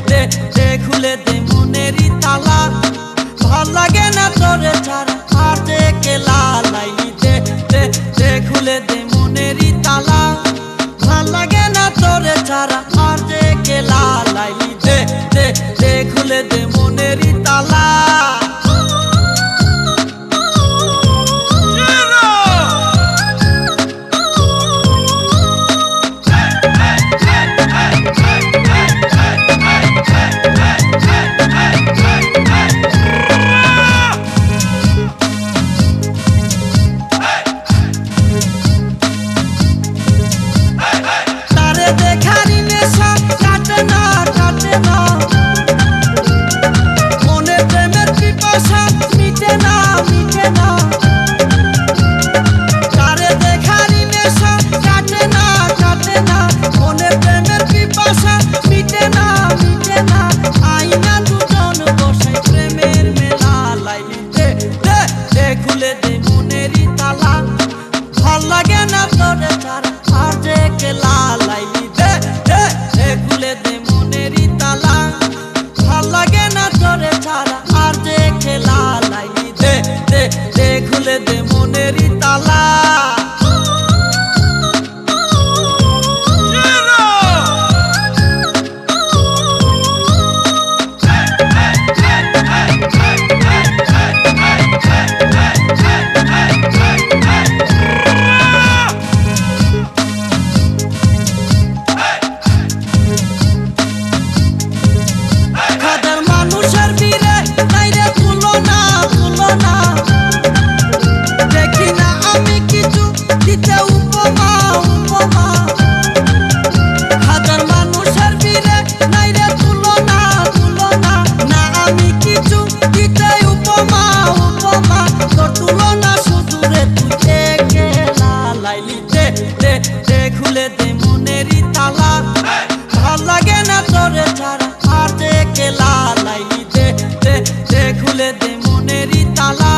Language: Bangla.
দে দে খুলে দে মনেরই তালা ভাল লাগে না তোরে ছাড়া আর যে কেলা লাইলি দে দে দে খুলে দে মনেরই তালা ভাল লাগে না তোরে ছাড়া আর যে কেলা লাইলি দে দে দে খুলে দে মনেরই তালা খুলে দে মনেরই তালা ভাল লাগে না তোরে ছাড়া আর যে কেলা লাইলি দে দে দে খুলে দে মনেরই তালা ভাল লাগে না তোরে ছাড়া আর যে কেলা লাইলি দে দে দে খুলে দে মনেরই তালা খুলে দে মনেরই তালা ভাল লাগে না তোরে ছাড়া আর যে কেলা লাইলি দে দে দে খুলে দে মনেরই তালা